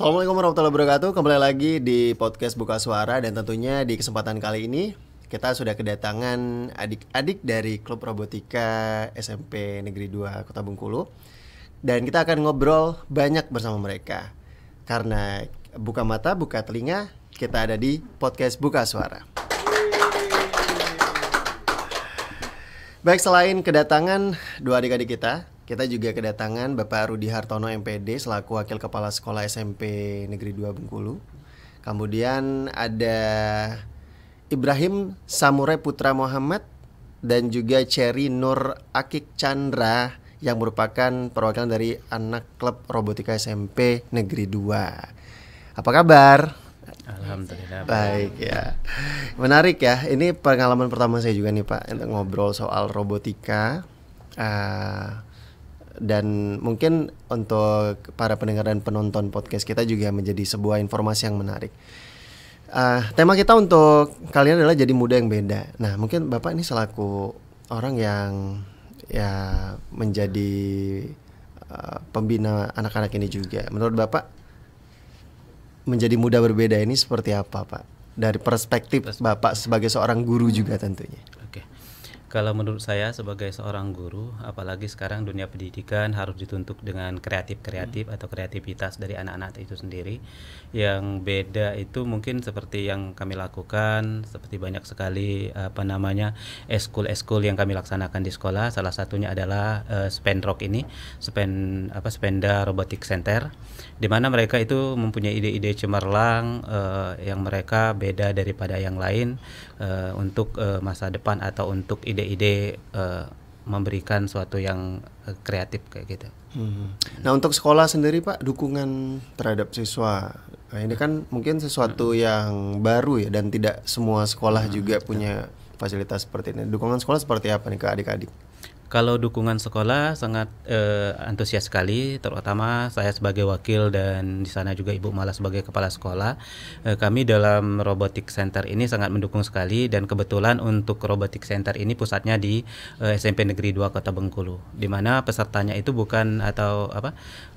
Assalamualaikum warahmatullahi wabarakatuh. Kembali lagi di podcast Buka Suara. Dan tentunya di kesempatan kali ini kita sudah kedatangan adik-adik dari Klub Robotika SMP Negeri 2 Kota Bengkulu. Dan kita akan ngobrol banyak bersama mereka. Karena buka mata, buka telinga, kita ada di podcast Buka Suara. Baik, selain kedatangan dua adik-adik kita juga kedatangan Bapak Rudi Hartono MPD selaku Wakil Kepala Sekolah SMP Negeri 2 Bengkulu. Kemudian ada Ibrahim Samurai Putra Muhammad dan juga Cherry Nur Akik Chandra yang merupakan perwakilan dari anak klub Robotika SMP Negeri 2. Apa kabar? Alhamdulillah. Baik ya. Menarik ya. Ini pengalaman pertama saya juga nih Pak untuk ngobrol soal robotika. Dan mungkin untuk para pendengar dan penonton podcast kita juga menjadi sebuah informasi yang menarik. Tema kita untuk kalian adalah jadi muda yang beda. Nah, mungkin Bapak ini selaku orang yang ya menjadi pembina anak-anak ini juga. Menurut Bapak menjadi muda berbeda ini seperti apa, Pak? Dari perspektif Bapak sebagai seorang guru juga tentunya. Oke. Kalau menurut saya sebagai seorang guru, apalagi sekarang dunia pendidikan harus dituntut dengan kreatif atau kreativitas dari anak-anak itu sendiri. Yang beda itu mungkin seperti yang kami lakukan, seperti banyak sekali eskul yang kami laksanakan di sekolah. Salah satunya adalah Spendrock ini, Spenda Robotic Center, di mana mereka itu mempunyai ide-ide cemerlang yang mereka beda daripada yang lain untuk masa depan atau untuk ide-ide memberikan suatu yang kreatif kayak gitu. Nah, untuk sekolah sendiri Pak, dukungan terhadap siswa ini kan mungkin sesuatu yang baru ya, dan tidak semua sekolah juga punya fasilitas seperti ini. Dukungan sekolah seperti apa nih ke adik-adik? Kalau dukungan sekolah sangat antusias sekali, terutama saya sebagai wakil dan di sana juga Ibu Mala sebagai kepala sekolah. Kami dalam Robotic Center ini sangat mendukung sekali, dan kebetulan untuk Robotic Center ini pusatnya di SMP Negeri 2 Kota Bengkulu, di mana pesertanya itu bukan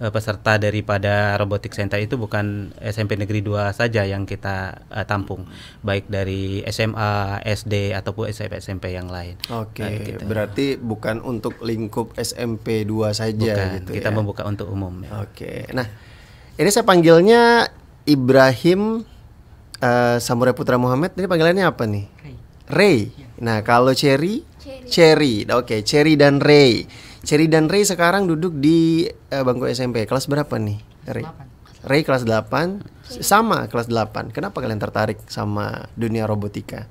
peserta daripada Robotic Center itu bukan SMP Negeri 2 saja yang kita tampung, baik dari SMA, SD ataupun SMP yang lain. Oke, gitu. Berarti bukan untuk lingkup SMP 2 saja. Bukan, gitu kita ya. membuka untuk umum ya. Oke. Nah, ini saya panggilnya Ibrahim Samurai Putra Muhammad. Ini panggilannya apa nih? Ray. Nah, kalau Cherry. Oke, Cherry dan Ray. Cherry dan Ray sekarang duduk di bangku SMP. Kelas berapa nih, Ray? Ray kelas 8. Sama kelas 8. Kenapa kalian tertarik sama dunia robotika?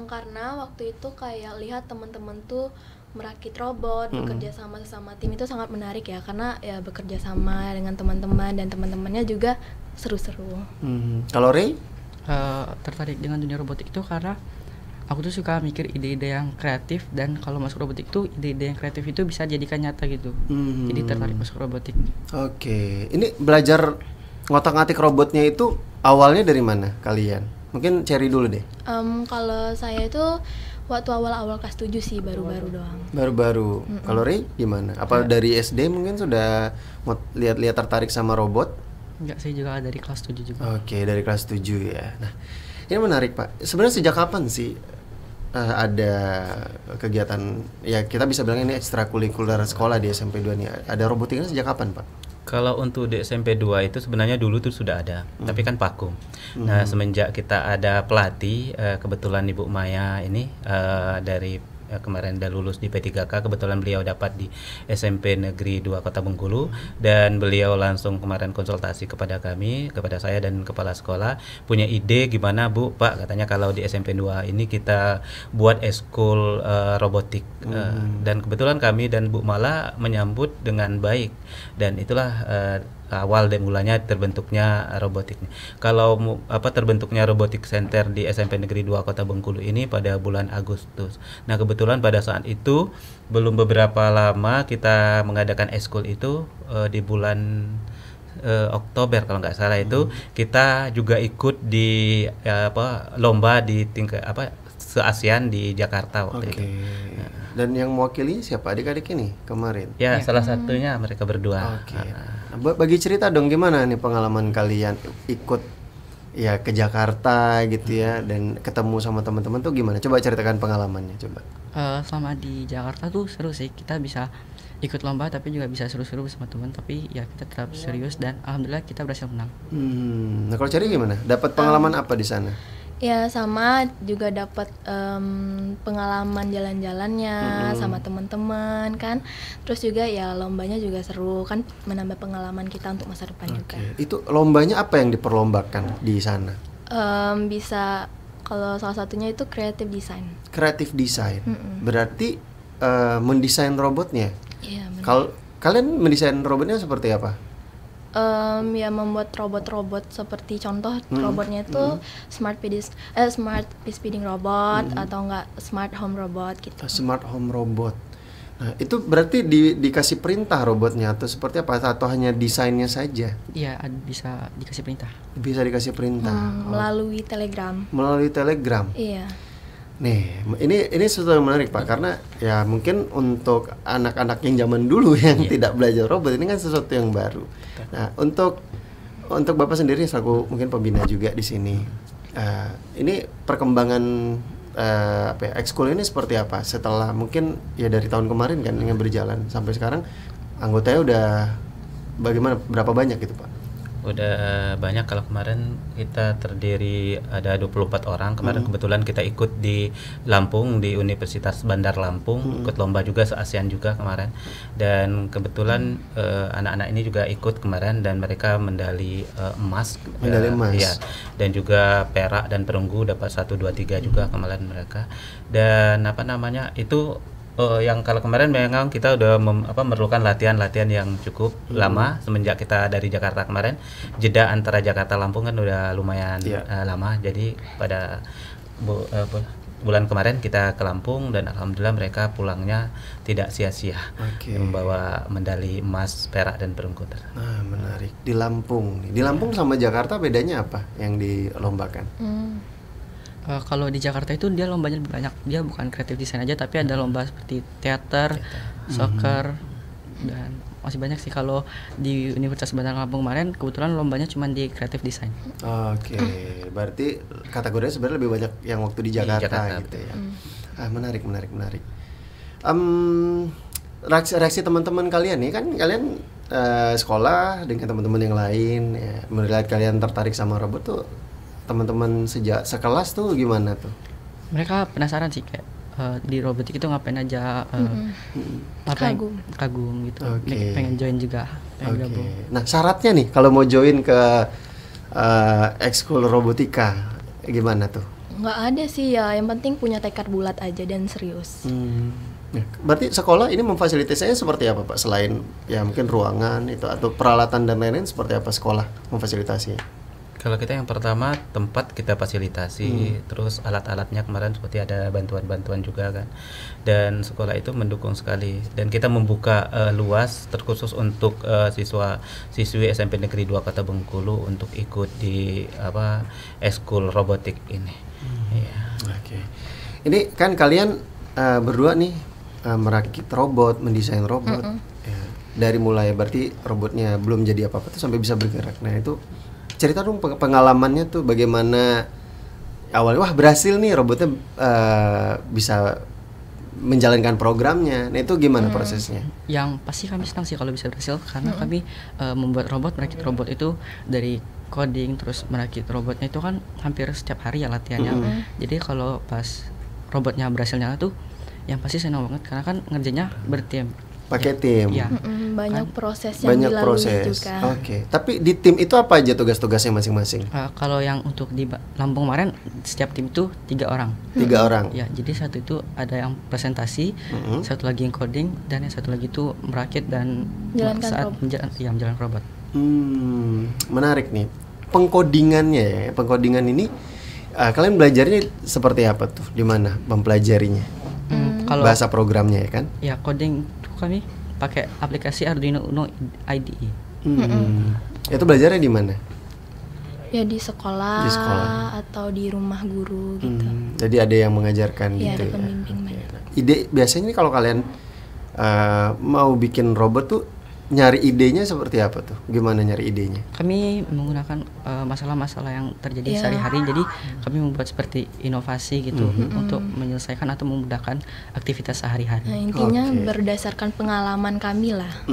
Karena waktu itu kayak lihat teman-teman tuh merakit robot, bekerja sama sesama tim itu sangat menarik ya, karena ya bekerja sama dengan teman-teman dan teman-temannya juga seru-seru. Kalau Ray? Tertarik dengan dunia robotik itu karena aku tuh suka mikir ide-ide yang kreatif, dan kalau masuk robotik tuh ide-ide yang kreatif itu bisa jadikan nyata gitu. Jadi tertarik masuk robotik. Oke. Ini belajar ngotak-ngatik robotnya itu awalnya dari mana kalian? Mungkin Cherry dulu deh. Kalau saya itu waktu awal-awal kelas 7 sih, baru-baru doang. Baru-baru. Kalau Ray gimana? Apa dari SD mungkin sudah lihat-lihat tertarik sama robot? Enggak, saya juga dari kelas 7 juga. Oke, dari kelas 7 ya. Nah, ini menarik Pak. Sebenarnya sejak kapan sih ada kegiatan, ya kita bisa bilang ini ekstrakurikuler sekolah di SMP 2 nih. Ada robotika sejak kapan Pak? Kalau untuk di SMP 2 itu sebenarnya dulu tuh sudah ada, tapi kan vakum. Nah, semenjak kita ada pelatih, kebetulan Ibu Maya ini dari kemarin udah lulus di P3K, kebetulan beliau dapat di SMP Negeri 2 Kota Bengkulu, dan beliau langsung kemarin konsultasi kepada kami, kepada saya dan kepala sekolah, punya ide gimana Bu, Pak, katanya kalau di SMP 2 ini kita buat eskul robotik. Dan kebetulan kami dan Bu Mala menyambut dengan baik, dan itulah awal dan mulanya terbentuknya robotik. Kalau terbentuknya Robotic Center di SMP Negeri 2 Kota Bengkulu ini pada bulan Agustus. Nah, kebetulan pada saat itu belum beberapa lama kita mengadakan eskul itu di bulan Oktober kalau nggak salah itu kita juga ikut di lomba di tingkat se-ASEAN di Jakarta waktu itu. Dan yang mewakili siapa, adik-adik ini kemarin? Ya, salah satunya mereka berdua. Oke. Bagi cerita dong gimana nih pengalaman kalian ikut ya ke Jakarta gitu ya dan ketemu sama teman-teman tuh gimana? Coba ceritakan pengalamannya coba. Selama di Jakarta tuh seru sih, kita bisa ikut lomba tapi juga bisa seru-seru bersama teman, tapi ya kita tetap serius dan alhamdulillah kita berhasil menang. Nah kalau Ceri gimana? Dapat pengalaman apa di sana? Ya sama juga dapat pengalaman jalan-jalannya sama teman-teman kan. Terus juga ya lombanya juga seru kan, menambah pengalaman kita untuk masa depan juga. Itu lombanya apa yang diperlombakan di sana? Bisa kalau salah satunya itu creative design. Creative design. Berarti mendesain robotnya. Iya. Kalau kalian mendesain robotnya seperti apa? Ya membuat robot-robot seperti contoh robotnya itu smart piece feeding robot atau enggak smart home robot gitu. Smart home robot. Nah, itu berarti dikasih perintah robotnya atau seperti apa atau hanya desainnya saja? Iya, bisa dikasih perintah. Bisa dikasih perintah Melalui Telegram. Melalui Telegram. Iya. Nih, ini sesuatu yang menarik Pak karena ya mungkin untuk anak-anak yang zaman dulu yang tidak belajar robot ini kan sesuatu yang baru. Nah, untuk Bapak sendiri selaku mungkin pembina juga di sini, ini perkembangan ekskul ini seperti apa setelah mungkin ya dari tahun kemarin kan yang berjalan sampai sekarang anggotanya udah bagaimana, berapa banyak gitu Pak? Udah banyak. Kalau kemarin kita terdiri ada 24 orang. Kemarin kebetulan kita ikut di Lampung, di Universitas Bandar Lampung, ikut lomba juga se-ASEAN juga kemarin. Dan kebetulan anak-anak ini juga ikut kemarin dan mereka medali emas. Medali emas. Ya. Dan juga perak dan perunggu dapat 1 2 3 juga kemarin mereka. Dan itu yang kalau kemarin memang kita udah memerlukan latihan yang cukup lama semenjak kita dari Jakarta kemarin. Jeda antara Jakarta Lampung kan udah lumayan lama. Jadi pada bulan kemarin kita ke Lampung dan alhamdulillah mereka pulangnya tidak sia-sia. Membawa medali emas, perak dan perunggu. Nah, menarik. Di Lampung nih. Di Lampung sama Jakarta bedanya apa yang dilombakan? Kalau di Jakarta itu dia lombanya lebih banyak. Dia bukan creative design aja, tapi ada lomba seperti teater, soccer, dan masih banyak sih. Kalau di Universitas Bandar Lampung kemarin kebetulan lombanya cuma di creative design. Berarti kategorinya sebenarnya lebih banyak yang waktu di Jakarta gitu ya. Menarik. Reaksi teman-teman kalian nih kan kalian sekolah dengan teman-teman yang lain ya, melihat kalian tertarik sama robot tuh. Teman-teman sejak sekelas tuh gimana tuh? Mereka penasaran sih kayak di robotik itu ngapain aja, kagum gitu. Pengen join juga, gabung. Nah syaratnya nih kalau mau join ke ekskul robotika gimana tuh? Nggak ada sih ya, yang penting punya tekad bulat aja dan serius. Berarti sekolah ini memfasilitasinya seperti apa Pak? Selain ya mungkin ruangan itu atau peralatan dan lain-lain seperti apa sekolah memfasilitasinya? Kalau kita yang pertama tempat kita fasilitasi, terus alat-alatnya kemarin seperti ada bantuan-bantuan juga kan, dan sekolah itu mendukung sekali dan kita membuka luas terkhusus untuk siswi SMP Negeri 2 Kota Bengkulu untuk ikut di ekskul robotik ini. Ini kan kalian berdua nih merakit robot, mendesain robot, dari mulai berarti robotnya belum jadi apa-apa tuh sampai bisa bergerak. Nah itu cerita dong pengalamannya tuh bagaimana awalnya wah berhasil nih robotnya bisa menjalankan programnya. Nah itu gimana prosesnya? Yang pasti kami senang sih kalau bisa berhasil karena kami membuat merakit robot itu dari coding terus merakit robotnya itu kan hampir setiap hari ya latihannya. Jadi kalau pas robotnya berhasil nyala tuh yang pasti senang banget karena kan ngerjainnya bertim. Pakai tim. Ya. Banyak proses yang dilalui juga. Tapi di tim itu apa aja tugas-tugasnya masing-masing? Kalau yang untuk di Lampung kemarin setiap tim itu 3 orang. 3 orang. Ya, jadi satu itu ada yang presentasi, satu lagi yang coding, dan yang satu lagi itu merakit dan menjalankan robot. Menarik nih. Pengkodingannya pengkodingan ini kalian belajarnya seperti apa tuh? Di mana mempelajarinya? Kalau bahasa programnya ya kan? Ya, coding kami pakai aplikasi Arduino Uno IDE. Itu belajarnya di mana? Ya di sekolah atau di rumah guru gitu. Jadi ada yang mengajarkan gitu ada pembimbing banyak. Ide biasanya nih kalau kalian mau bikin robot tuh nyari idenya seperti apa tuh? Gimana nyari idenya? Kami menggunakan masalah-masalah yang terjadi sehari-hari, jadi kami membuat seperti inovasi gitu untuk menyelesaikan atau memudahkan aktivitas sehari-hari. Nah, intinya berdasarkan pengalaman kami lah.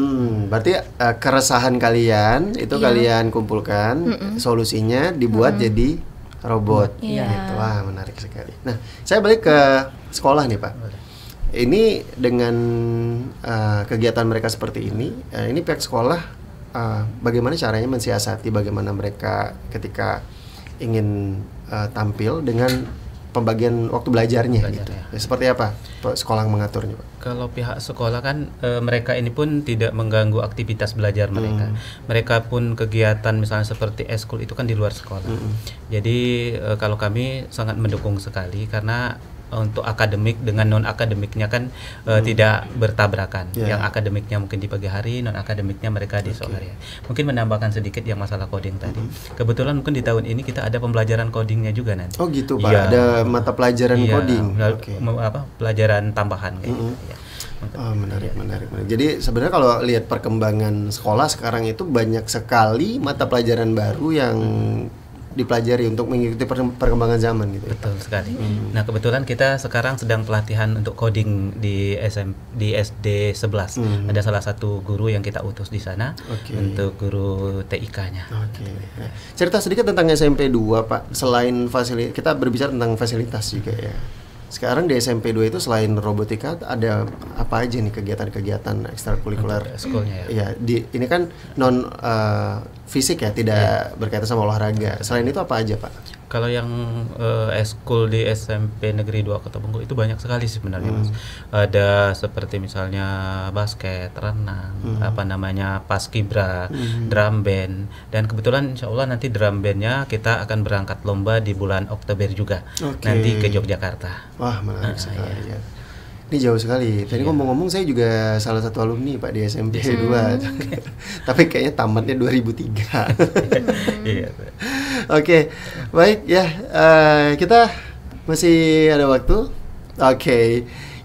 Berarti keresahan kalian itu kalian kumpulkan, solusinya dibuat jadi robot. Gitu. Wah, menarik sekali. Nah, saya balik ke sekolah nih, Pak. Ini dengan kegiatan mereka seperti ini pihak sekolah bagaimana caranya mensiasati bagaimana mereka ketika ingin tampil dengan pembagian waktu belajarnya gitu. Ya, seperti apa sekolah mengaturnya, Pak? Kalau pihak sekolah kan mereka ini pun tidak mengganggu aktivitas belajar mereka. Mereka pun kegiatan misalnya seperti eskul itu kan di luar sekolah. Jadi kalau kami sangat mendukung sekali karena untuk akademik dengan non akademiknya kan tidak bertabrakan. Yang akademiknya mungkin di pagi hari, non akademiknya mereka di sore hari. Mungkin menambahkan sedikit yang masalah coding tadi. Kebetulan mungkin di tahun ini kita ada pembelajaran codingnya juga nanti. Oh gitu, Pak. Ada mata pelajaran coding. Pelajaran tambahan kayak gitu. Ya. Menarik. Jadi sebenarnya kalau lihat perkembangan sekolah sekarang itu banyak sekali mata pelajaran baru yang dipelajari untuk mengikuti perkembangan zaman gitu. Betul sekali. Nah, kebetulan kita sekarang sedang pelatihan untuk coding di SD 11. Ada salah satu guru yang kita utus di sana untuk guru TIK-nya. Nah, cerita sedikit tentang SMP 2, Pak. Selain fasilitas, kita berbicara tentang fasilitas juga ya. Sekarang di SMP 2 itu selain robotika ada apa aja nih kegiatan-kegiatan ekstrakurikuler? Sekolahnya ya. Ini kan non fisik ya, tidak berkaitan sama olahraga. Selain itu apa aja, Pak? Kalau yang eskul di SMP Negeri 2 Kota Bengkulu itu banyak sekali sih sebenarnya, Mas. Ada seperti misalnya basket, renang, paskibra, drum band, dan kebetulan insya Allah nanti drum bandnya kita akan berangkat lomba di bulan Oktober juga, nanti ke Yogyakarta. Wah, menarik sekali ya. Ini jauh sekali. Tadi ngomong-ngomong saya juga salah satu alumni, Pak, di SMP 2. Tapi kayaknya tamatnya 2003. Oke, baik ya. Kita masih ada waktu.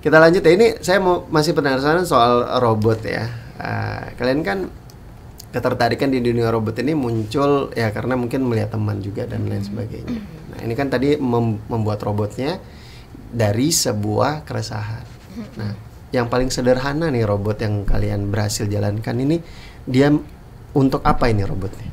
Kita lanjut ya. Ini saya masih penasaran soal robot ya. Kalian kan ketertarikan di dunia robot ini muncul ya karena mungkin melihat teman juga dan lain sebagainya. Nah, ini kan tadi membuat robotnya dari sebuah keresahan. Nah, yang paling sederhana nih robot yang kalian berhasil jalankan ini, dia untuk apa ini robotnya?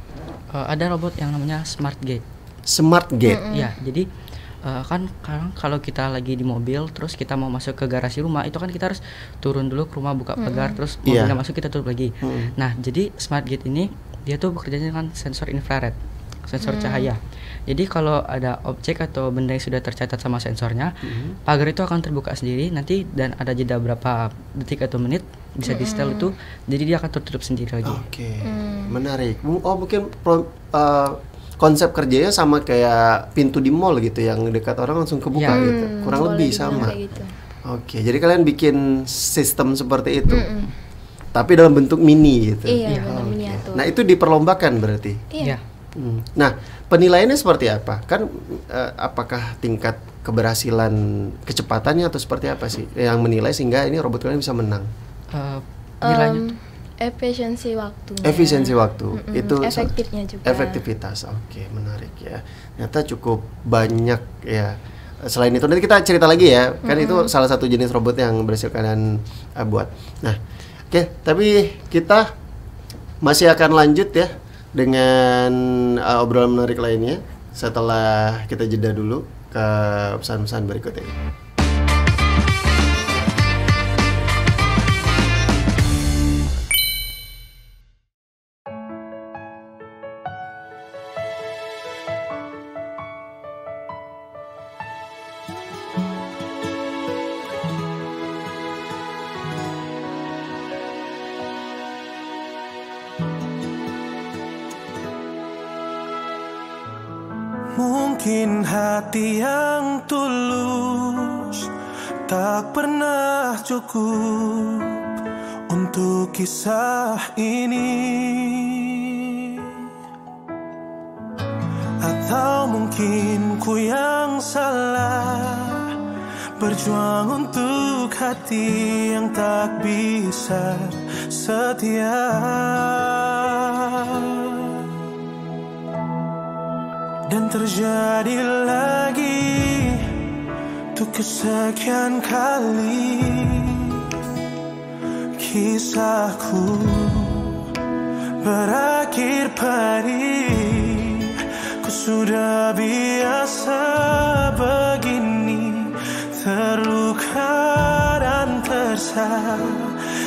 Ada robot yang namanya Smart Gate. Smart Gate? Ya, jadi kan kalau kita lagi di mobil terus kita mau masuk ke garasi rumah, itu kan kita harus turun dulu ke rumah, buka pagar, terus mobilnya masuk, kita tutup lagi. Nah, jadi Smart Gate ini dia tuh bekerjanya dengan sensor infrared, sensor cahaya. Jadi kalau ada objek atau benda yang sudah tercatat sama sensornya, pagar itu akan terbuka sendiri nanti, dan ada jeda berapa detik atau menit bisa di setel itu, jadi dia akan tertutup sendiri lagi. Menarik. Mungkin konsep kerjanya sama kayak pintu di mall gitu, yang dekat orang langsung kebuka gitu. Kurang lebih sama. Gitu. Jadi kalian bikin sistem seperti itu. Tapi dalam bentuk mini gitu. Iya, bentuk miniatur. Nah, itu diperlombakan berarti. Iya. Nah, penilaiannya seperti apa? Kan apakah tingkat keberhasilan kecepatannya atau seperti apa sih yang menilai sehingga ini robot kalian bisa menang? Nilainya efisiensi waktu. Efisiensi waktu. Itu efektifnya juga. Efektivitas. Menarik ya. Ternyata cukup banyak ya. Selain itu nanti kita cerita lagi ya. Kan itu salah satu jenis robot yang berhasil kalian buat. Nah, tapi kita masih akan lanjut ya dengan obrolan menarik lainnya setelah kita jeda dulu ke pesan-pesan berikut ini. Mungkin hati yang tulus tak pernah cukup untuk kisah ini, atau mungkin ku yang salah berjuang untuk hati yang tak bisa setia. Dan terjadi lagi untuk kesekian kali kisahku berakhir pedih. Ku sudah biasa begini, terluka dan tersakiti.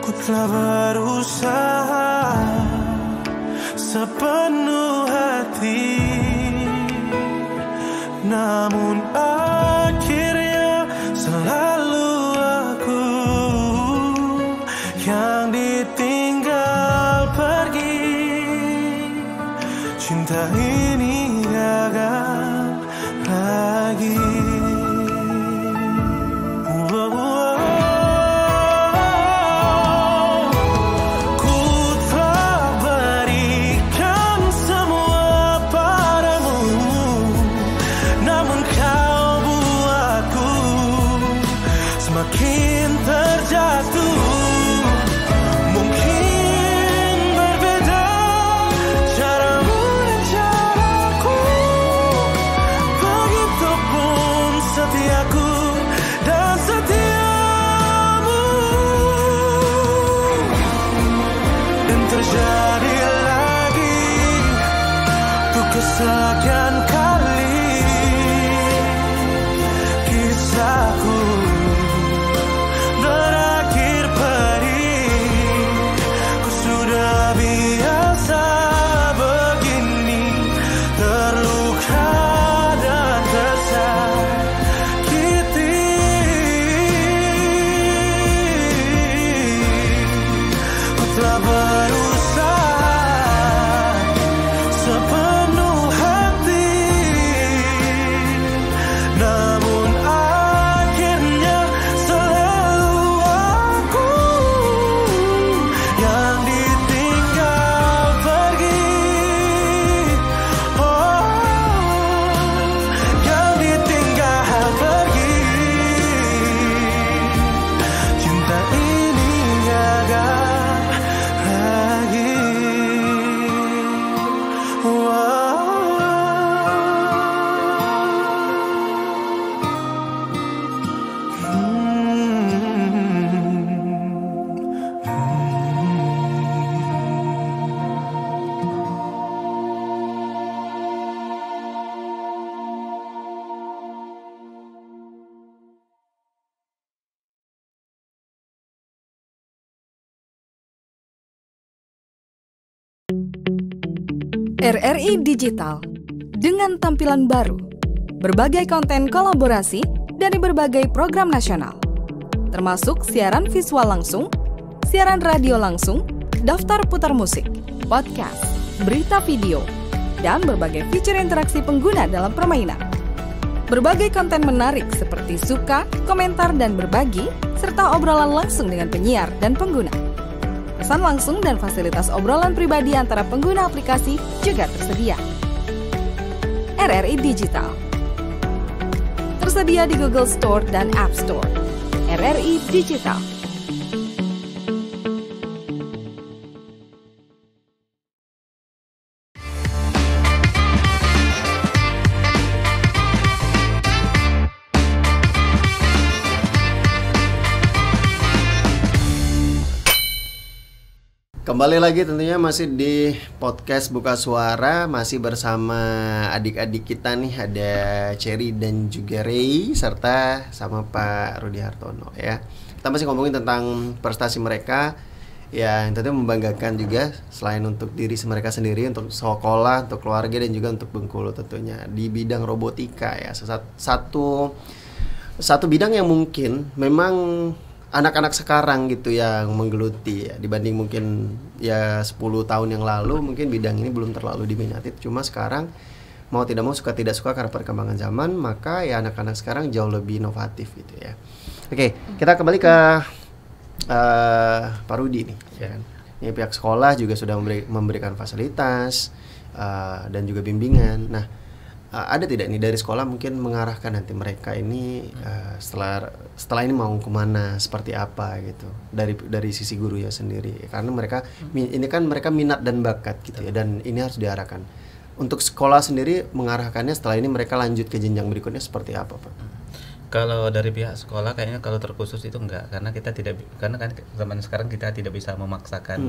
Ku telah berusaha sepenuh hati, namun akhirnya selalu aku yang ditinggal pergi. Cinta ini gagal lagi. Makin terjatuh, mungkin berbeda caramu dan caraku. Begitupun setiaku dan setiamu. Dan terjadi lagi untuk kesekian kali kisahku berakhir pedih. Ku sudah biasa begini, terluka dan tersakiti. Ku telah berusaha sepenuh hati, namun akhirnya selalu aku yang ditinggal pergi. Oh, yang ditinggal pergi. Cinta ini gagal lagi. RRI Digital dengan tampilan baru, berbagai konten kolaborasi dari berbagai program nasional, termasuk siaran visual langsung, siaran radio langsung, daftar putar musik, podcast, berita video, dan berbagai fitur interaksi pengguna dalam permainan. Berbagai konten menarik seperti suka, komentar, dan berbagi, serta obrolan langsung dengan penyiar dan pengguna. Pesan langsung dan fasilitas obrolan pribadi antara pengguna aplikasi juga tersedia. RRI Digital tersedia di Google Store dan App Store. RRI Digital. Kembali lagi tentunya masih di podcast Buka Suara, masih bersama adik-adik kita nih, ada Cherry dan juga Ray serta sama Pak Rudi Hartono ya. Kita masih ngomongin tentang prestasi mereka ya, yang tentunya membanggakan juga selain untuk diri mereka sendiri, untuk sekolah, untuk keluarga dan juga untuk Bengkulu tentunya di bidang robotika ya. Satu bidang yang mungkin memang anak-anak sekarang gitu yang menggeluti ya, dibanding mungkin ya 10 tahun yang lalu mungkin bidang ini belum terlalu diminati. Cuma sekarang mau tidak mau, suka tidak suka karena perkembangan zaman, maka ya anak-anak sekarang jauh lebih inovatif gitu ya. Oke, kita kembali ke Pak Rudi nih ya kan. Ini pihak sekolah juga sudah memberikan fasilitas dan juga bimbingan. Nah, ada tidak nih dari sekolah mungkin mengarahkan nanti mereka ini setelah ini mau kemana, seperti apa gitu dari sisi guru ya sendiri, karena mereka ini kan mereka minat dan bakat gitu ya, dan ini harus diarahkan. Untuk sekolah sendiri mengarahkannya setelah ini mereka lanjut ke jenjang berikutnya seperti apa, Pak? Kalau dari pihak sekolah kayaknya kalau terkhusus itu enggak, karena karena kan zaman sekarang kita tidak bisa memaksakan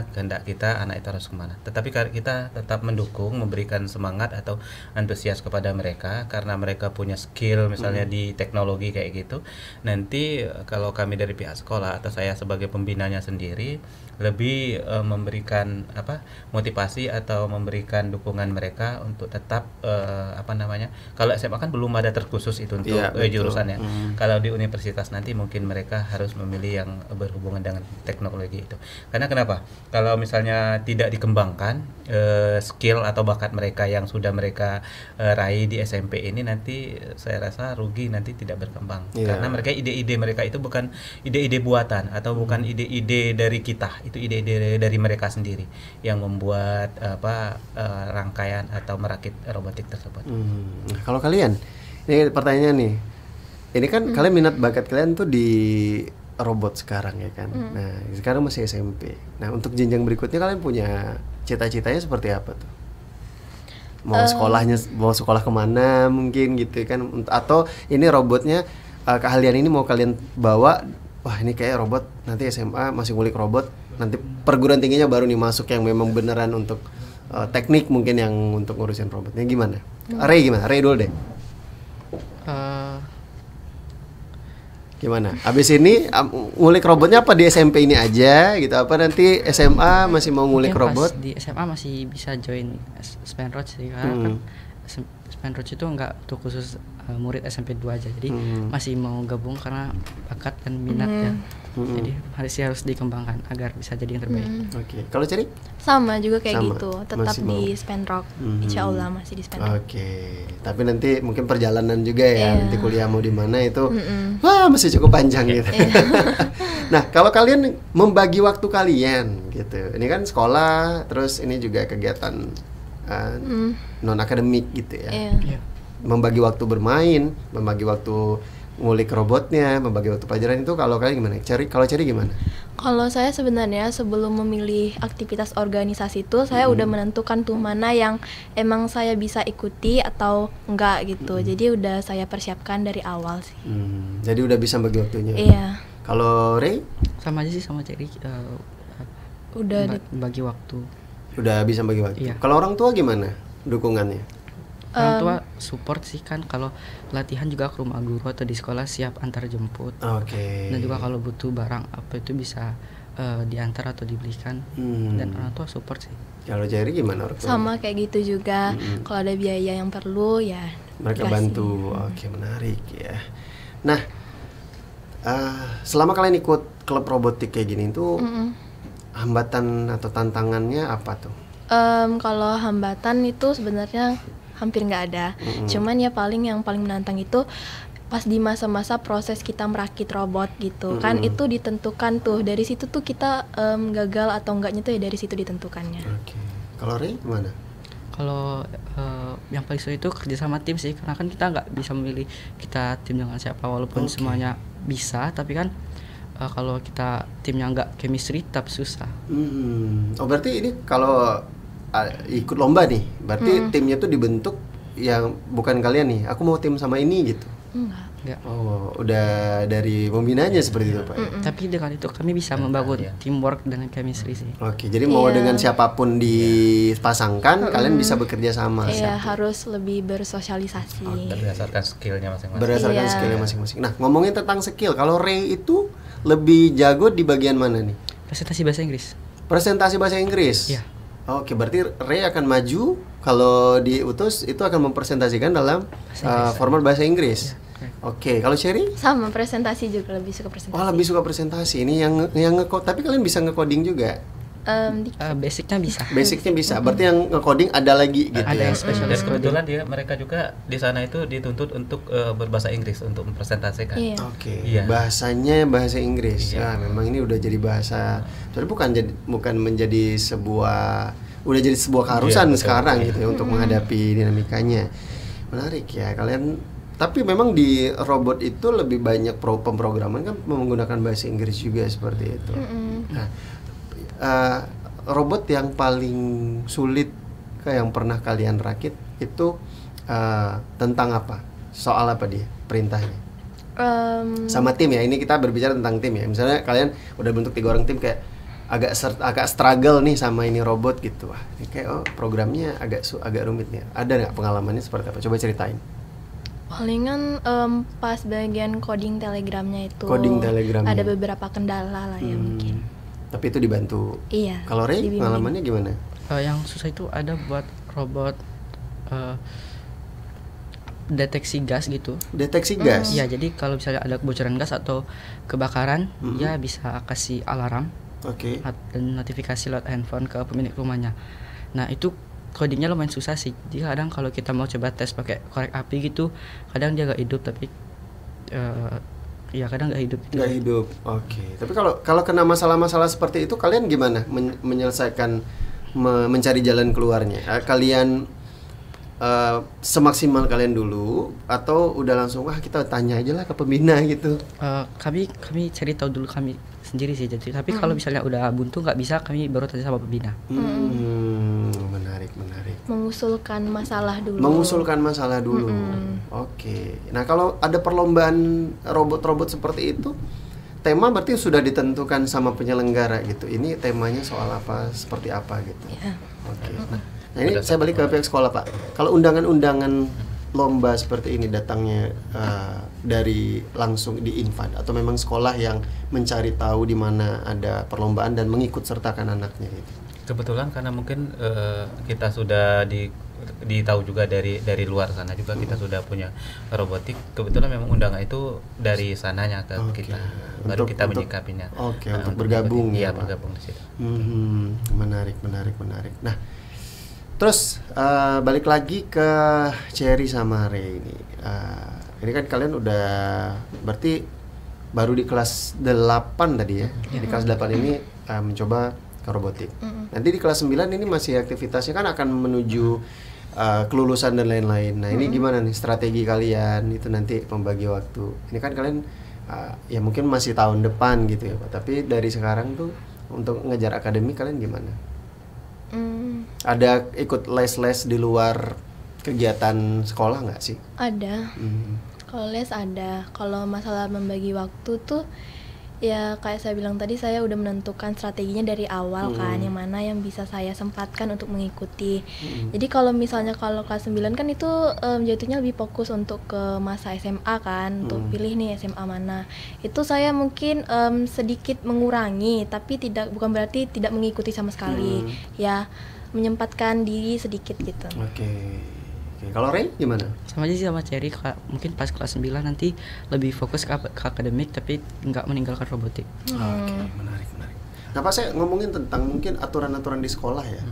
kehendak kita anak itu harus kemana. Tetapi kita tetap mendukung, memberikan semangat atau antusias kepada mereka karena mereka punya skill misalnya di teknologi kayak gitu. Nanti kalau kami dari pihak sekolah atau saya sebagai pembinanya sendiri lebih memberikan motivasi atau memberikan dukungan mereka untuk tetap kalau SMA kan belum ada terkhusus itu untuk jurusannya. Kalau di universitas nanti mungkin mereka harus memilih yang berhubungan dengan teknologi itu. Karena kenapa? Kalau misalnya tidak dikembangkan skill atau bakat mereka yang sudah mereka raih di SMP ini, nanti saya rasa rugi, nanti tidak berkembang. Karena mereka ide-ide mereka itu bukan ide-ide buatan atau bukan ide-ide dari kita, itu ide-ide dari mereka sendiri yang membuat rangkaian atau merakit robotik tersebut. Nah, kalau kalian, ini pertanyaannya nih, ini kan kalian minat bakat kalian tuh di robot sekarang ya kan. Nah sekarang masih SMP. Nah untuk jenjang berikutnya kalian punya cita-citanya seperti apa tuh? Mau sekolah kemana mungkin gitu kan? Atau ini robotnya keahlian ini mau kalian bawa? Wah ini kayak robot nanti SMA masih ngulik robot, nanti perguruan tingginya baru nih masuk yang memang beneran untuk teknik mungkin yang untuk ngurusin robotnya. Gimana? Ray gimana? Ray dulu deh. Gimana? Abis ini ngulik robotnya apa di SMP ini aja gitu? Apa nanti SMA masih mau ngulik robot? Di SMA masih bisa join Spenroach sih, karena kan Spenroach itu enggak untuk khusus murid SMP 2 aja. Jadi masih mau gabung karena bakat dan minat ya. Jadi harus dikembangkan agar bisa jadi yang terbaik. Oke. Kalau Ceri? Sama juga kayak Sama. gitu, tetap Masih di mau. Spenrock. Insya Allah masih di Spenrock. Oke. Tapi nanti mungkin perjalanan juga ya, nanti kuliah mau di mana itu, wah masih cukup panjang gitu. Nah kalau kalian membagi waktu kalian gitu, ini kan sekolah, terus ini juga kegiatan non akademik gitu ya. Membagi waktu bermain, membagi waktu ngulik robotnya, membagi waktu pelajaran itu kalau kalian gimana? Kalau Ceri gimana? Kalau saya sebenarnya sebelum memilih aktivitas organisasi itu saya udah menentukan tuh mana yang emang saya bisa ikuti atau enggak gitu. Jadi udah saya persiapkan dari awal sih. Jadi udah bisa bagi waktunya. Iya. Kalau Ray? Sama aja sih sama Ceri, Udah bagi waktu. Udah bisa bagi waktu. Iya. Kalau orang tua gimana dukungannya? Orang tua support sih, kan kalau latihan juga ke rumah guru atau di sekolah siap antar jemput. Oke. Dan juga kalau butuh barang apa itu bisa diantar atau dibelikan. Dan orang tua support sih. Kalau Jerry gimana orang tua? sama kayak gitu juga. Kalau ada biaya yang perlu ya Mereka dikasih. bantu. Oke, menarik ya. Nah, selama kalian ikut klub robotik kayak gini itu hambatan atau tantangannya apa tuh? Kalau hambatan itu sebenarnya hampir nggak ada. Cuman ya yang paling menantang itu pas di masa-masa proses kita merakit robot gitu. Kan itu ditentukan tuh, dari situ tuh kita gagal atau enggaknya tuh ya dari situ ditentukannya. Oke. Kalau Ray gimana? Kalau yang paling sulit itu kerja sama tim sih, karena kan kita nggak bisa memilih kita tim dengan siapa, walaupun semuanya bisa, tapi kan kalau kita timnya nggak chemistry tetap susah. Oh berarti ini kalau ikut lomba nih, berarti timnya tuh dibentuk yang bukan kalian nih, aku mau tim sama ini gitu. Enggak. Oh, udah dari pembinanya seperti itu Pak. Tapi dengan itu kami bisa membangun teamwork dan chemistry sih. Oke, jadi mau dengan siapapun dipasangkan, kalian bisa bekerja sama. Iya, harus lebih bersosialisasi. Berdasarkan skillnya masing-masing. Berdasarkan skillnya masing-masing. Nah, ngomongin tentang skill, kalau Ray itu lebih jago di bagian mana nih? Presentasi bahasa Inggris. Presentasi bahasa Inggris. Iya. Oke, berarti Ray akan maju kalau diutus itu akan mempresentasikan dalam format bahasa Inggris. Oke, kalau Sherry? Sama presentasi juga, lebih suka presentasi. Oh, lebih suka presentasi. Ini yang tapi kalian bisa nge-coding juga. Basicnya bisa. Basicnya bisa. Berarti yang nge-coding ada lagi gitu. Ada ya. yang spesialis. Dan kebetulan mereka juga di sana itu dituntut untuk berbahasa Inggris untuk mempresentasikan. Iya. Oke. Iya. Bahasanya bahasa Inggris. Iya. Ya, memang ini udah jadi bahasa. Soalnya bukan menjadi sebuah udah jadi sebuah keharusan Iya, betul. sekarang Iya. gitu ya untuk menghadapi dinamikanya. Menarik ya kalian. Tapi memang di robot itu lebih banyak pemrograman kan menggunakan bahasa Inggris juga seperti itu. Nah, robot yang paling sulit yang pernah kalian rakit itu tentang apa? Soal apa dia perintahnya? Sama tim ya, ini kita berbicara tentang tim ya. Misalnya kalian udah bentuk 3 orang tim kayak agak struggle nih sama ini robot gitu. Wah, ini kayak programnya agak rumit nih. Ada nggak pengalamannya seperti apa? Coba ceritain. Palingan pas bagian coding telegramnya itu Coding telegramnya. ada beberapa kendala lah ya mungkin. Tapi itu dibantu. Iya. Kalau Ray dibimbing. pengalamannya gimana? Yang susah itu ada buat robot deteksi gas gitu. Deteksi gas. Ya, jadi kalau misalnya ada kebocoran gas atau kebakaran, ya bisa kasih alarm Oke. dan notifikasi lewat handphone ke pemilik rumahnya. Nah, itu codingnya lumayan susah sih. Jadi kadang kalau kita mau coba tes pakai korek api gitu, kadang dia nggak hidup, tapi ya kadang nggak hidup gitu. Nggak hidup. Oke. Tapi kalau kena masalah-masalah seperti itu kalian gimana menyelesaikan mencari jalan keluarnya? Kalian semaksimal kalian dulu atau udah langsung kita tanya aja lah ke pembina gitu? Kami cari tahu dulu kami sendiri sih. Jadi tapi kalau misalnya udah buntu nggak bisa, kami baru tanya sama pembina. Menarik. Mengusulkan masalah dulu. Oke. Nah, kalau ada perlombaan robot-robot seperti itu, tema berarti sudah ditentukan sama penyelenggara gitu. Ini temanya soal apa, seperti apa gitu. Ya. Oke. Nah, ini saya balik ke pihak sekolah, Pak. Kalau undangan-undangan lomba seperti ini datangnya dari langsung di Infant atau memang sekolah yang mencari tahu di mana ada perlombaan dan mengikut sertakan anaknya gitu. Kebetulan karena mungkin kita sudah ditahu juga dari luar sana juga kita sudah punya robotik. Kebetulan memang undangan itu dari sananya ke kita. Baru kita menyikapinya. Oke, untuk bergabung ya, Iya, Pak. bergabung di situ. Menarik. Nah, terus balik lagi ke Cherry sama Ray ini. Ini kan kalian udah berarti baru di kelas 8 tadi ya. Di kelas 8 ini mencoba ke robotik. Nanti di kelas 9 ini masih aktivitasnya kan akan menuju kelulusan dan lain-lain. Nah, ini gimana nih strategi kalian itu nanti membagi waktu? Ini kan kalian ya mungkin masih tahun depan gitu ya, Pak. Tapi dari sekarang tuh untuk ngejar akademik kalian gimana? Ada ikut les-les di luar kegiatan sekolah nggak sih? Ada. Kalau les ada. Kalau masalah membagi waktu tuh ya kayak saya bilang tadi, saya udah menentukan strateginya dari awal kan, yang mana yang bisa saya sempatkan untuk mengikuti. Jadi kalau misalnya kalau kelas 9 kan itu jatuhnya lebih fokus untuk ke masa SMA kan, untuk pilih nih SMA mana. Itu saya mungkin sedikit mengurangi, tapi bukan berarti tidak mengikuti sama sekali. Ya menyempatkan diri sedikit gitu. Oke. Kalau Ray gimana? Sama aja sih sama Cherry, mungkin pas kelas 9 nanti lebih fokus ke akademik tapi nggak meninggalkan robotik. Oke, menarik. Nah, Pak, saya ngomongin tentang mungkin aturan-aturan di sekolah ya.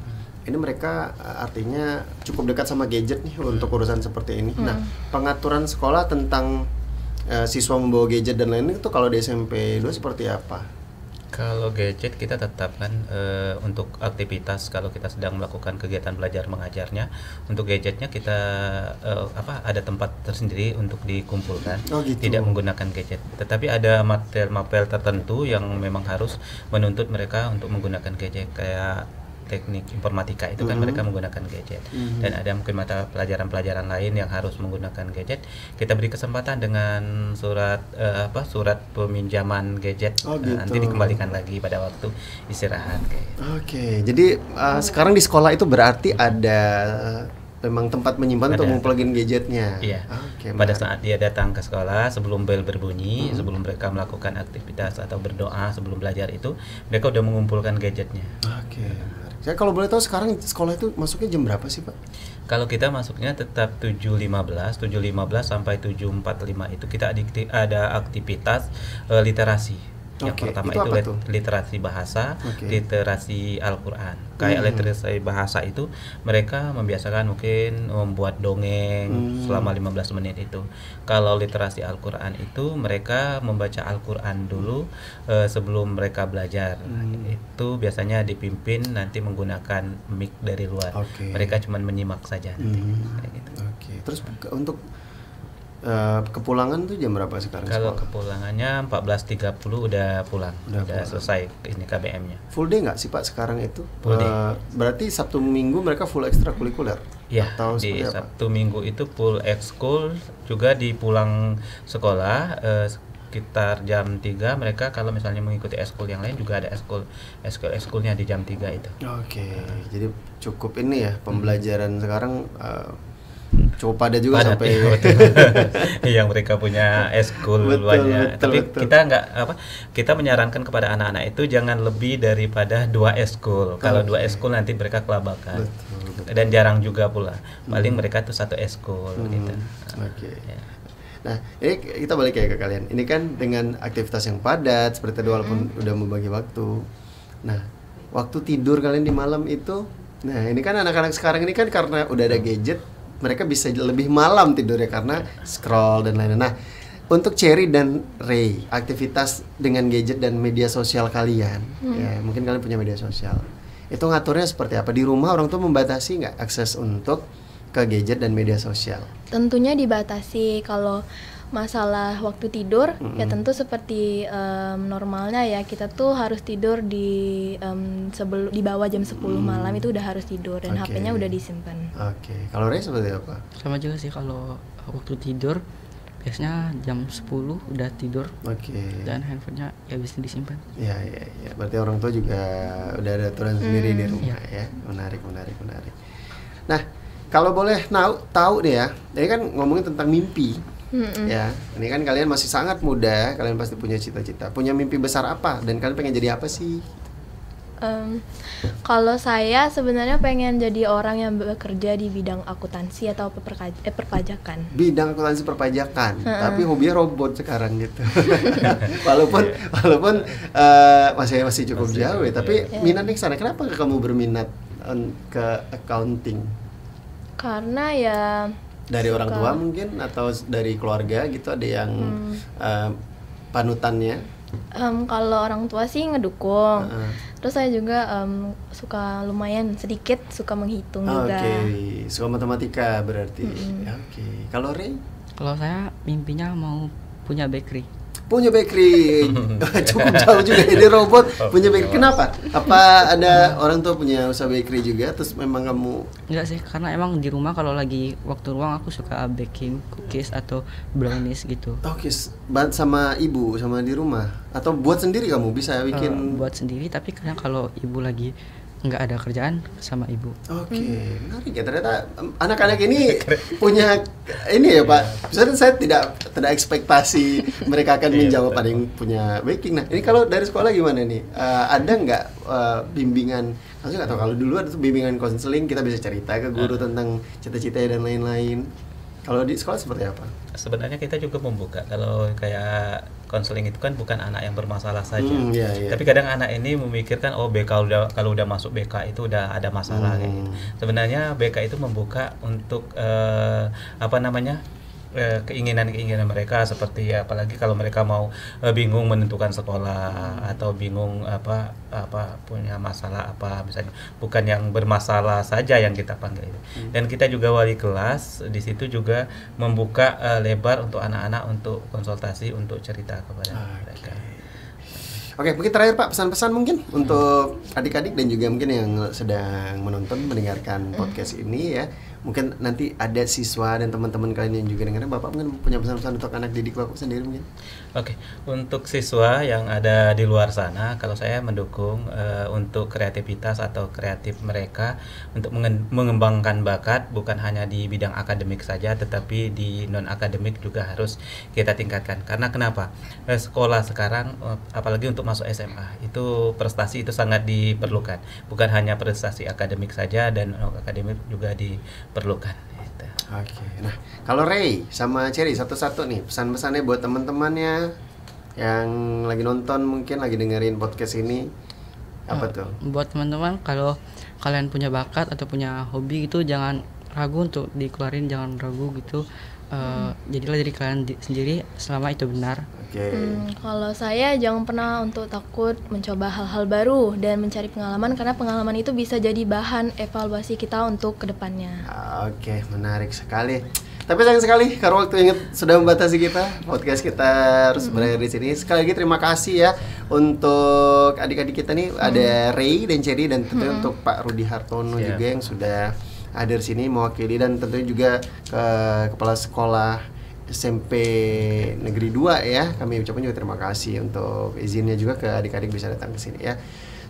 Ini mereka artinya cukup dekat sama gadget nih untuk urusan seperti ini. Nah, pengaturan sekolah tentang siswa membawa gadget dan lain-lain itu kalau di SMP 2 seperti apa? Kalau gadget kita tetapkan untuk aktivitas kalau kita sedang melakukan kegiatan belajar mengajarnya, untuk gadgetnya kita ada tempat tersendiri untuk dikumpulkan. Oh, gitu. Tidak menggunakan gadget. Tetapi ada mapel tertentu yang memang harus menuntut mereka untuk menggunakan gadget, kayak teknik informatika itu kan mereka menggunakan gadget. Dan ada mungkin mata pelajaran-pelajaran lain yang harus menggunakan gadget. Kita beri kesempatan dengan surat peminjaman gadget. Oh, gitu. Nanti dikembalikan lagi pada waktu istirahat kayak. Oke, jadi sekarang di sekolah itu berarti ada memang tempat menyimpan untuk ngumpulin gadgetnya. Iya. Oke, Pada menarik. saat dia datang ke sekolah, sebelum bel berbunyi, sebelum mereka melakukan aktivitas atau berdoa sebelum belajar itu, mereka udah mengumpulkan gadgetnya. Oke, menarik. Saya kalau boleh tahu sekarang sekolah itu masuknya jam berapa sih, Pak? Kalau kita masuknya tetap 7.15 sampai 7.45 itu kita ada aktivitas literasi. Yang Oke, pertama itu itu apa tuh? literasi bahasa, Oke. literasi Al-Qur'an. Kayak literasi bahasa itu mereka membiasakan mungkin membuat dongeng selama 15 menit itu. Kalau literasi Al-Qur'an itu mereka membaca Al-Qur'an dulu sebelum mereka belajar. Itu biasanya dipimpin nanti menggunakan mic dari luar. Oke. Mereka cuma menyimak saja nanti. Kayak gitu. Oke. Terus untuk kepulangan tuh jam berapa sekarang? Kalau sekolah? kepulangannya 14.30 udah pulang, Udah pulang. selesai ini KBM-nya. Full day nggak sih Pak sekarang itu? Full day. Berarti Sabtu Minggu mereka full ekstrakurikuler? Ya, Atau di seperti apa? Sabtu Minggu itu full ekskul, juga di pulang sekolah sekitar jam 3 mereka kalau misalnya mengikuti ekskul yang lain juga ada ekskulnya di jam 3 itu. Oke, jadi cukup ini ya pembelajaran sekarang cukup padat juga Padat, sampai iya, betul. Yang mereka punya eskul Betul, banyak. betul, Tapi betul. kita nggak kita menyarankan kepada anak-anak itu jangan lebih daripada 2 eskul. Kalau 2 eskul nanti mereka kelabakan. Betul. Dan jarang juga pula. Paling mereka tuh 1 eskul gitu. Oke. Ya. Nah, ini kita balik ya ke kalian. Ini kan dengan aktivitas yang padat seperti itu walaupun udah membagi waktu. Nah, waktu tidur kalian di malam itu, nah ini kan anak-anak sekarang ini kan karena udah ada gadget, mereka bisa lebih malam tidurnya karena scroll dan lain-lain. Nah, untuk Cherry dan Ray, aktivitas dengan gadget dan media sosial kalian, ya mungkin kalian punya media sosial. Itu ngaturnya seperti apa? Di rumah orang tua membatasi nggak akses untuk ke gadget dan media sosial? Tentunya dibatasi. Kalau masalah waktu tidur ya tentu seperti normalnya ya, kita tuh harus tidur di sebelum di bawah jam 10 malam itu udah harus tidur dan Oke. HP-nya udah disimpan. Oke, kalau Ray seperti apa? Sama juga sih kalau waktu tidur biasanya jam 10 udah tidur Oke. dan handphonenya ya bisa disimpan. Ya, berarti orang tua juga udah ada aturan sendiri di rumah ya. Menarik. Nah, kalau boleh tahu deh ya, ini kan ngomongin tentang mimpi. Ya, ini kan kalian masih sangat muda, kalian pasti punya cita-cita. Punya mimpi besar apa? Dan kalian pengen jadi apa sih? Kalau saya sebenarnya pengen jadi orang yang bekerja di bidang akuntansi atau perpajakan. Bidang akuntansi perpajakan, tapi hobinya robot sekarang gitu. walaupun masih cukup jauh ya, tapi minatnya ke sana. Kenapa kamu berminat ke accounting? Karena ya Dari orang suka. tua mungkin atau dari keluarga gitu, ada yang panutannya? Kalau orang tua sih ngedukung. Terus saya juga suka lumayan sedikit suka menghitung juga. Oke, suka matematika berarti. Oke. Kalau Ray? Kalau saya mimpinya mau punya bakery. Punya bakery. Cukup jauh juga ini robot punya bakery. Kenapa? Apa ada orang tua punya usaha bakery juga terus memang kamu? Enggak sih, karena emang di rumah kalau lagi waktu luang aku suka baking cookies atau brownies gitu. Oke, sama ibu sama di rumah atau buat sendiri kamu bisa bikin? Buat sendiri, tapi kadang kalau ibu lagi nggak ada kerjaan sama ibu. Oke, menarik ya, ternyata anak-anak ini punya ini ya Pak. Misalnya saya tidak ekspektasi mereka akan menjawab ada yang punya baking. Nah, ini kalau dari sekolah gimana nih? Ada nggak bimbingan? Maksudnya nggak tahu, kalau dulu ada tuh bimbingan konseling, kita bisa cerita ke guru tentang cita-cita dan lain-lain. Kalau di sekolah seperti apa? Sebenarnya kita juga membuka, kalau kayak konseling itu kan bukan anak yang bermasalah saja. Iya. Tapi kadang anak ini memikirkan BK kalau udah masuk BK itu udah ada masalah kayak gitu. Sebenarnya BK itu membuka untuk keinginan-keinginan mereka, seperti apalagi kalau mereka mau bingung menentukan sekolah atau bingung apa punya masalah apa misalnya, bukan yang bermasalah saja yang kita panggil itu. Dan kita juga wali kelas di situ juga membuka lebar untuk anak-anak untuk konsultasi, untuk cerita kepada mereka. Oke, mungkin terakhir Pak, pesan-pesan mungkin untuk adik-adik dan juga mungkin yang sedang mendengarkan podcast ini ya. Mungkin nanti ada siswa dan teman-teman kalian yang juga dengar, Bapak mungkin punya pesan-pesan untuk anak didik Bapak sendiri mungkin. Oke, untuk siswa yang ada di luar sana, kalau saya mendukung untuk kreativitas atau kreatif mereka untuk mengembangkan bakat, bukan hanya di bidang akademik saja, tetapi di non akademik juga harus kita tingkatkan. Karena kenapa? Sekolah sekarang, apalagi untuk masuk SMA, itu prestasi itu sangat diperlukan. Bukan hanya prestasi akademik saja, dan non akademik juga diperlukan. Oke, nah kalau Ray sama Cherry satu-satu nih pesan-pesannya buat teman-temannya yang lagi nonton mungkin lagi dengerin podcast ini apa tuh? Buat teman-teman, kalau kalian punya bakat atau punya hobi gitu, jangan ragu untuk dikeluarin, jangan ragu gitu. Jadilah diri kalian sendiri selama itu benar. Oke. Kalau saya jangan pernah untuk takut mencoba hal-hal baru dan mencari pengalaman, karena pengalaman itu bisa jadi bahan evaluasi kita untuk kedepannya. Oke, menarik sekali. Tapi sayang sekali karena waktu ingat sudah membatasi kita. Podcast kita harus berakhir di sini. Sekali lagi terima kasih ya untuk adik-adik kita nih, ada Ray dan Cherry, dan tentunya untuk Pak Rudi Hartono juga yang sudah hadir sini mewakili, dan tentunya juga ke Kepala Sekolah SMP Negeri 2 ya. Kami ucapkan juga terima kasih untuk izinnya juga ke adik-adik bisa datang ke sini ya.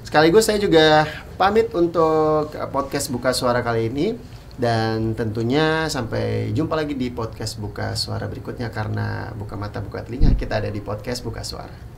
Sekaligus saya juga pamit untuk podcast Buka Suara kali ini, dan tentunya sampai jumpa lagi di podcast Buka Suara berikutnya, karena buka mata buka telinga kita ada di podcast Buka Suara.